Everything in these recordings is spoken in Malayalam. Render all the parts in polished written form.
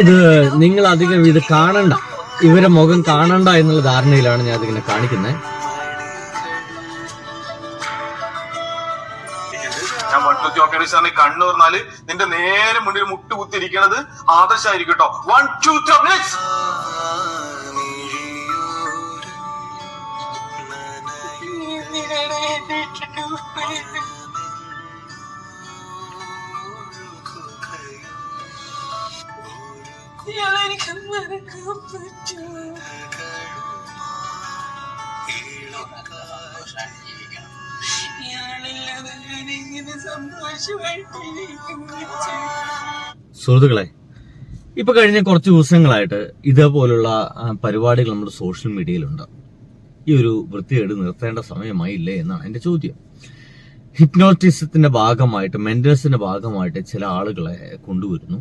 ഇത് നിങ്ങൾ അധികം ഇത് കാണണ്ട, ഇവരെ മുഖം കാണണ്ട എന്നുള്ള ധാരണയിലാണ് ഞാൻ അതിങ്ങനെ കാണിക്കുന്നത്. ഞാൻ 1 2 3 സാറിന് കണ്ണു പറഞ്ഞാല് നിന്റെ നേരെ മുന്നിൽ മുട്ട് കുത്തിരിക്കണത് ആദർശായിരിക്കും കേട്ടോ. 1 2 3 സുഹൃത്തുക്കളെ, ഇപ്പൊ കഴിഞ്ഞ കുറച്ച് ദിവസങ്ങളായിട്ട് ഇതേപോലുള്ള പരിപാടികൾ നമ്മുടെ സോഷ്യൽ മീഡിയയിലുണ്ട്. ഈ ഒരു വൃത്തികേട് നിർത്തേണ്ട സമയമായില്ലേ എന്നാണ് എന്റെ ചോദ്യം. ഹിപ്നോട്ടിസത്തിന്റെ ഭാഗമായിട്ട്, മെന്റേഴ്സിന്റെ ഭാഗമായിട്ട് ചില ആളുകളെ കൊണ്ടുവരുന്നു,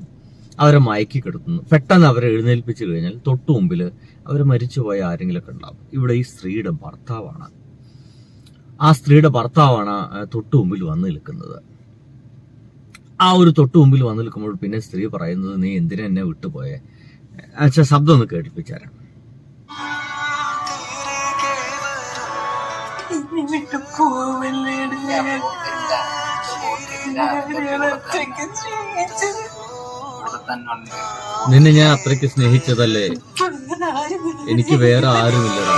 അവരെ മയക്കി കിടത്തുന്നു. പെട്ടെന്ന് അവരെ എഴുന്നേൽപ്പിച്ചു കഴിഞ്ഞാൽ തൊട്ടു മുമ്പിൽ അവർ മരിച്ചുപോയ ആരെങ്കിലുമൊക്കെ ഉണ്ടാവും. ഇവിടെ ഈ സ്ത്രീയുടെ ഭർത്താവാണ്, ആ സ്ത്രീയുടെ ഭർത്താവാണ് തൊട്ടു മുമ്പിൽ വന്നു നിൽക്കുന്നത്. ആ ഒരു തൊട്ടു മുമ്പിൽ വന്നു നിൽക്കുമ്പോൾ പിന്നെ സ്ത്രീ പറയുന്നത്, നീ എന്തിനാ എന്നെ വിട്ടുപോയെ? ശബ്ദം ഒന്ന് കേൾപ്പിച്ചാരാണ്. നിന്നെ ഞാൻ അത്രയ്ക്ക് സ്നേഹിച്ചതല്ലേ, എനിക്ക് വേറെ ആരുമില്ലടാ.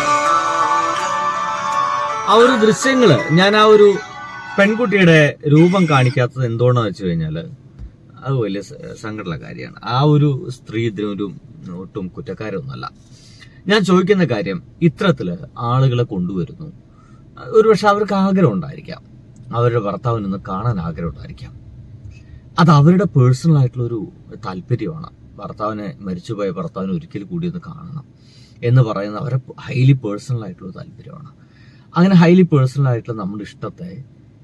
ആ ഒരു ദൃശ്യങ്ങള്, ഞാൻ ആ ഒരു പെൺകുട്ടിയുടെ രൂപം കാണിക്കാത്തത് എന്തുകൊണ്ടാന്ന് വെച്ച് കഴിഞ്ഞാല് അത് വലിയ സങ്കടമുള്ള കാര്യമാണ്. ആ ഒരു സ്ത്രീ ഇതിനൊരു ഒട്ടും കുറ്റക്കാരൊന്നുമല്ല. ഞാൻ ചോദിക്കുന്ന കാര്യം, ഇത്തരത്തില് ആളുകളെ കൊണ്ടുവരുന്നു. ഒരുപക്ഷെ അവർക്ക് ആഗ്രഹം ഉണ്ടായിരിക്കാം, അവരുടെ ഭർത്താവിനൊന്ന് കാണാൻ ആഗ്രഹം ഉണ്ടായിരിക്കാം. അത് അവരുടെ പേഴ്സണൽ ആയിട്ടുള്ള ഒരു താല്പര്യമാണ്. മരിച്ചുപോയ ഭർത്താവിനെ ഒരിക്കൽ കൂടി ഒന്ന് കാണണം എന്ന് പറയുന്ന അവരുടെ ഹൈലി പേഴ്സണൽ ആയിട്ടുള്ള താല്പര്യമാണ്. അങ്ങനെ ഹൈലി പേഴ്സണൽ ആയിട്ടുള്ള നമ്മുടെ ഇഷ്ടത്തെ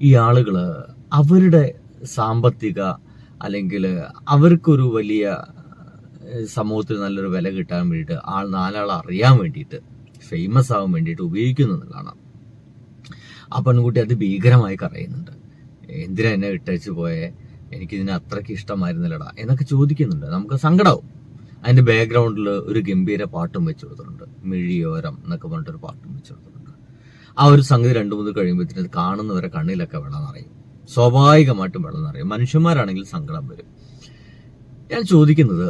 ഈ ആളുകള് അവരുടെ സാമ്പത്തിക അല്ലെങ്കിൽ അവർക്കൊരു വലിയ സമൂഹത്തിൽ നല്ലൊരു വില കിട്ടാൻ വേണ്ടിയിട്ട്, നാലാൾ അറിയാൻ വേണ്ടിയിട്ട്, ഫേമസ് ആവാൻ വേണ്ടിയിട്ട് ഉപയോഗിക്കുന്നതാണ്. ആ പെൺകുട്ടി അത് ഭീകരമായി കരയുന്നുണ്ട്. എന്തിനാ എന്നെ ഇട്ടേച്ച് പോയെ, എനിക്കിതിനെ അത്രയ്ക്ക് ഇഷ്ടമായിരുന്നില്ലടാ എന്നൊക്കെ ചോദിക്കുന്നുണ്ട്. നമുക്ക് സങ്കടവും. അതിന്റെ ബാക്ക്ഗ്രൗണ്ടിൽ ഒരു ഗംഭീര പാട്ടും വെച്ചു കൊടുത്തിട്ടുണ്ട്, മിഴിയോരം എന്നൊക്കെ പറഞ്ഞിട്ടൊരു പാട്ടും വെച്ചു കൊടുത്തിട്ടുണ്ട്. ആ ഒരു സംഗതി 2-3 കഴിയുമ്പോഴത്തേന് കാണുന്നവരെ കണ്ണിലൊക്കെ വെള്ളം നിറയും, സ്വാഭാവികമായിട്ടും വെള്ളം നിറയും. മനുഷ്യന്മാരാണെങ്കിൽ സങ്കടം വരും. ഞാൻ ചോദിക്കുന്നത്,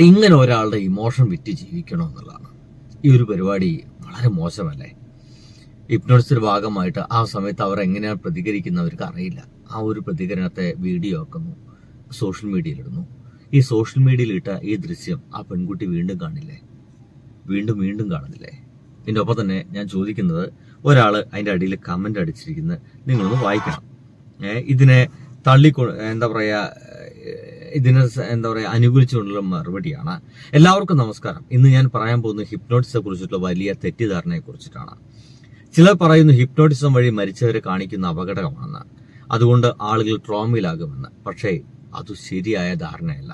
ഇങ്ങനെ ഒരാളുടെ ഇമോഷൻ വിറ്റ് ജീവിക്കണോ എന്നുള്ളതാണ്. ഈ ഒരു പരിപാടി വളരെ മോശമല്ലേ? ഹിപ്നോട്ടിസിന്റെ ഭാഗമായിട്ട് ആ സമയത്ത് അവർ എങ്ങനെയാണ് പ്രതികരിക്കുന്നവർക്ക് അറിയില്ല. ആ ഒരു പ്രതികരണത്തെ വീഡിയോ ആക്കുന്നു, സോഷ്യൽ മീഡിയയിൽ ഇടുന്നു. ഈ സോഷ്യൽ മീഡിയയിൽ ഇട്ട ഈ ദൃശ്യം ആ പെൺകുട്ടി വീണ്ടും കാണില്ലേ, വീണ്ടും കാണുന്നില്ലേ? ഇതിന്റെ ഒപ്പം തന്നെ ഞാൻ ചോദിക്കുന്നത്, ഒരാള് അതിന്റെ അടിയിൽ കമന്റ് അടിച്ചിരിക്കുന്നത് നിങ്ങളൊന്ന് വായിക്കണം. ഇതിനെ അനുകൂലിച്ചുകൊണ്ടുള്ള മറുപടിയാണ്. എല്ലാവർക്കും നമസ്കാരം. ഇന്ന് ഞാൻ പറയാൻ പോകുന്ന ഹിപ്നോട്ടിസത്തെ കുറിച്ചിട്ടുള്ള വലിയ തെറ്റിദ്ധാരണയെ കുറിച്ചിട്ടാണ്. ചിലർ പറയുന്നു ഹിപ്നോട്ടിസം വഴി മരിച്ചവരെ കാണിക്കുന്ന അപകടമാണെന്ന്, അതുകൊണ്ട് ആളുകൾ ട്രോമയിലാകുമെന്ന്. പക്ഷേ അത് ശരിയായ ധാരണയല്ല.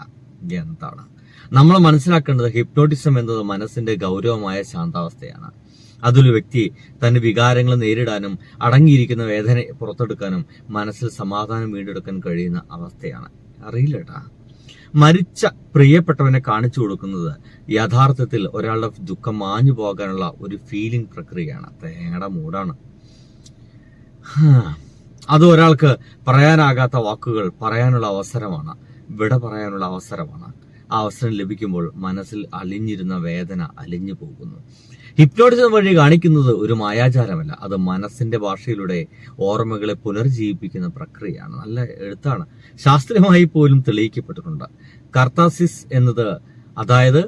എന്താണ് നമ്മൾ മനസ്സിലാക്കേണ്ടത്? ഹിപ്നോട്ടിസം എന്നത് മനസ്സിന്റെ ഗൗരവമായ ശാന്താവസ്ഥയാണ്. അതൊരു വ്യക്തി തന്റെ വികാരങ്ങൾ നേരിടാനും അടങ്ങിയിരിക്കുന്ന വേദന പുറത്തെടുക്കാനും മനസ്സിൽ സമാധാനം വീണ്ടെടുക്കാൻ കഴിയുന്ന അവസ്ഥയാണ്. അറിയില്ലട്ടാ, മരിച്ച പ്രിയപ്പെട്ടവനെ കാണിച്ചു കൊടുക്കുന്നത് യഥാർത്ഥത്തിൽ ഒരാളുടെ ദുഃഖം മാഞ്ഞു പോകാനുള്ള ഒരു ഫീലിംഗ് പ്രക്രിയയാണ്. തേങ്ങയുടെ മൂടാണ് അത്. ഒരാൾക്ക് പറയാനാകാത്ത വാക്കുകൾ പറയാനുള്ള അവസരമാണ്, വിട പറയാനുള്ള അവസരമാണ്. ആ അവസരം ലഭിക്കുമ്പോൾ മനസ്സിൽ അലിഞ്ഞിരുന്ന വേദന അലിഞ്ഞു പോകുന്നു. ഹിപ്നോട്ടിസം വഴി കാണിക്കുന്നത് ഒരു മായാജാലമല്ല, അത് മനസ്സിന്റെ ഭാഷയിലൂടെ ഓർമ്മകളെ പുനർജീവിപ്പിക്കുന്ന പ്രക്രിയയാണ്. നല്ല എഴുത്താണ്, ശാസ്ത്രീയമായി പോലും തെളിയിക്കപ്പെട്ടിട്ടുണ്ട്. കർത്താസിസ് എന്നത്, അതായത്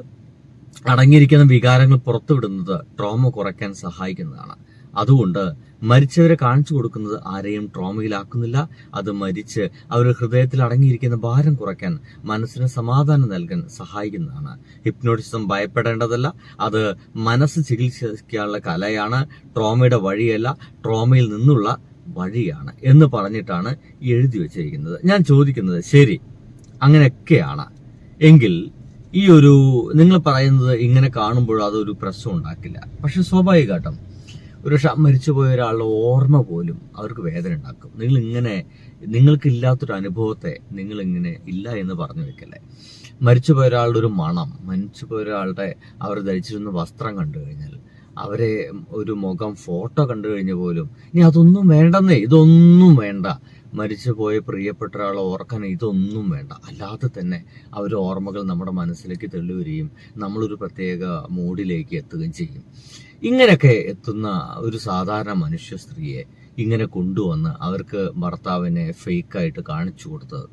അടങ്ങിയിരിക്കുന്ന വികാരങ്ങൾ പുറത്തുവിടുന്നത് ട്രോമ കുറയ്ക്കാൻ സഹായിക്കുന്നതാണ്. അതുകൊണ്ട് മരിച്ചവരെ കാണിച്ചു കൊടുക്കുന്നത് ആരെയും ട്രോമയിലാക്കുന്നില്ല. അത് മരിച്ച് അവരുടെ ഹൃദയത്തിൽ അടങ്ങിയിരിക്കുന്ന ഭാരം കുറയ്ക്കാൻ, മനസ്സിന് സമാധാനം നൽകാൻ സഹായിക്കുന്നതാണ്. ഹിപ്നോട്ടിസം ഭയപ്പെടേണ്ടതല്ല, അത് മനസ്സ് ചികിത്സിക്കാനുള്ള കലയാണ്, ട്രോമയുടെ വഴിയല്ല, ട്രോമയിൽ നിന്നുള്ള വഴിയാണ് എന്ന് പറഞ്ഞിട്ടാണ് എഴുതി വെച്ചിരിക്കുന്നത്. ഞാൻ ചോദിക്കുന്നത്, ശരി അങ്ങനെയൊക്കെയാണ് എങ്കിൽ ഈ ഒരു നിങ്ങൾ പറയുന്നത് ഇങ്ങനെ കാണുമ്പോൾ അതൊരു പ്രശ്നം ഉണ്ടാക്കില്ല. പക്ഷെ സ്വാഭാവികമായിട്ടും ഒരു മരിച്ചുപോയ ഒരാളുടെ ഓർമ്മ പോലും അവർക്ക് വേദന ഉണ്ടാക്കും. നിങ്ങൾക്കില്ലാത്തൊരു അനുഭവത്തെ നിങ്ങളിങ്ങനെ ഇല്ല എന്ന് പറഞ്ഞു വെക്കല്ലേ. മരിച്ചുപോയ ഒരാളുടെ ഒരു മണം, മരിച്ചുപോയ ഒരാളുടെ അവർ ധരിച്ചിരുന്ന വസ്ത്രം കണ്ടു കഴിഞ്ഞാൽ, അവരെ ഒരു മുഖം ഫോട്ടോ കണ്ടു കഴിഞ്ഞ പോലും ഇനി അതൊന്നും വേണ്ടെന്നേ, ഇതൊന്നും വേണ്ട. മരിച്ചുപോയ പ്രിയപ്പെട്ട ഒരാളെ ഓർക്കാൻ ഇതൊന്നും വേണ്ട. അല്ലാതെ തന്നെ അവർ ഓർമ്മകൾ നമ്മുടെ മനസ്സിലേക്ക് തെളിവരികയും നമ്മളൊരു പ്രത്യേക മൂഡിലേക്ക് എത്തുകയും ചെയ്യും. ഇങ്ങനെയൊക്കെ എത്തുന്ന ഒരു സാധാരണ മനുഷ്യ സ്ത്രീയെ ഇങ്ങനെ കൊണ്ടുവന്ന് അവർക്ക് ഭർത്താവിനെ ഫേക്കായിട്ട് കാണിച്ചു കൊടുത്തത്,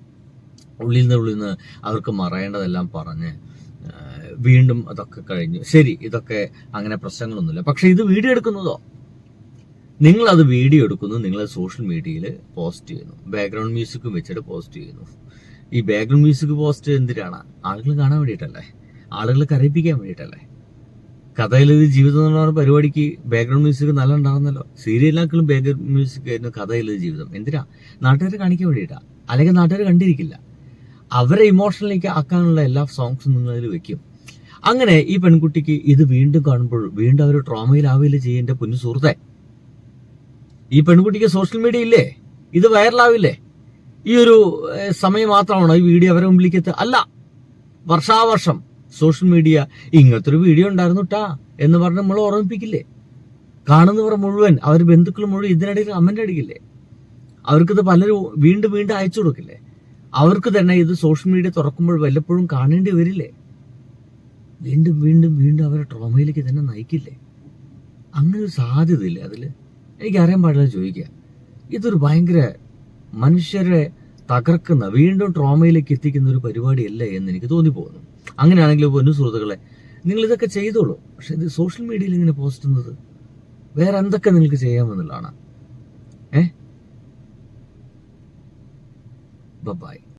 ഉള്ളിൽ നിന്ന് അവർക്ക് മറയേണ്ടതെല്ലാം പറഞ്ഞ് വീണ്ടും അതൊക്കെ കഴിഞ്ഞു. ശരി, ഇതൊക്കെ അങ്ങനെ പ്രശ്നങ്ങളൊന്നുമില്ല. പക്ഷെ ഇത് വീഡിയോ എടുക്കുന്നതോ, നിങ്ങളത് വീഡിയോ എടുക്കുന്നു, നിങ്ങളത് സോഷ്യൽ മീഡിയയിൽ പോസ്റ്റ് ചെയ്യുന്നു, ബാക്ക്ഗ്രൗണ്ട് മ്യൂസിക്കും വെച്ചിട്ട് പോസ്റ്റ് ചെയ്യുന്നു. ഈ ബാക്ക്ഗ്രൗണ്ട് മ്യൂസിക് പോസ്റ്റ് എന്തിനാണ്? ആളുകൾ കാണാൻ വേണ്ടിയിട്ടല്ലേ, ആളുകളെ കരയിപ്പിക്കാൻ വേണ്ടിയിട്ടല്ലേ. കഥയിലെഴുതി ജീവിതം എന്ന് പറഞ്ഞ പരിപാടിക്ക് ബാക്ക്ഗ്രൗണ്ട് മ്യൂസിക് നല്ല ഉണ്ടാകുന്നല്ലോ. സീരിയലിനേക്കാളും ബാക്ക്ഗ്രൗണ്ട് മ്യൂസിക് ആയിരുന്നു കഥയിലെഴുതി ജീവിതം. എന്തിനാ? നാട്ടുകാരെ കാണിക്കാൻ വേണ്ടിയിട്ടാ, അല്ലെങ്കിൽ നാട്ടുകാർ കണ്ടിരിക്കില്ല. അവരെ ഇമോഷണലിലേക്ക് ആക്കാനുള്ള എല്ലാ സോങ്സും നിങ്ങൾ അതിൽ വെക്കും. അങ്ങനെ ഈ പെൺകുട്ടിക്ക് ഇത് വീണ്ടും കാണുമ്പോൾ വീണ്ടും അവർ ട്രോമയിലാവില്ല ചെയ്യേണ്ട പൊന്നു സുഹൃത്തെ. ഈ പെൺകുട്ടിക്ക് സോഷ്യൽ മീഡിയ ഇല്ലേ? ഇത് വൈറലാവില്ലേ? ഈ ഒരു സമയം മാത്രമാണോ ഈ വീഡിയോ അവരെ മുമ്പിലേക്ക് എത്തുക? അല്ല, വർഷാവർഷം സോഷ്യൽ മീഡിയ ഇങ്ങനത്തെ ഒരു വീഡിയോ ഉണ്ടായിരുന്നു ട്ടാ എന്ന് പറഞ്ഞ് നമ്മൾ ഓർമ്മിപ്പിക്കില്ലേ? കാണുന്നവർ മുഴുവൻ, അവർ ബന്ധുക്കൾ മുഴുവൻ ഇതിനിടയിൽ കമന്റ് അടിക്കില്ലേ? അവർക്കിത് പലരും വീണ്ടും വീണ്ടും അയച്ചു കൊടുക്കില്ലേ? അവർക്ക് തന്നെ ഇത് സോഷ്യൽ മീഡിയ തുറക്കുമ്പോൾ വല്ലപ്പോഴും കാണേണ്ടി വരില്ലേ? വീണ്ടും വീണ്ടും വീണ്ടും അവരെ ട്രോമയിലേക്ക് തന്നെ നയിക്കില്ലേ? അങ്ങനെ ഒരു സാധ്യതയില്ലേ അതില്? എനിക്കറിയാൻ പാടില്ല ചോദിക്കുക. ഇതൊരു ഭയങ്കര മനുഷ്യരെ തകർക്കുന്ന, വീണ്ടും ട്രോമയിലേക്ക് എത്തിക്കുന്ന ഒരു പരിപാടിയല്ലേ എന്ന് എനിക്ക് തോന്നിപ്പോകുന്നു. അങ്ങനെയാണെങ്കിൽ പൊന്നു സുഹൃത്തുക്കളെ, നിങ്ങൾ ഇതൊക്കെ ചെയ്തോളൂ. പക്ഷെ ഇത് സോഷ്യൽ മീഡിയയിൽ ഇങ്ങനെ പോസ്റ്റ് ചെയ്യുന്നത് വേറെ എന്തൊക്കെ നിങ്ങൾക്ക് ചെയ്യാമെന്നുള്ളതാണ്. ബൈ.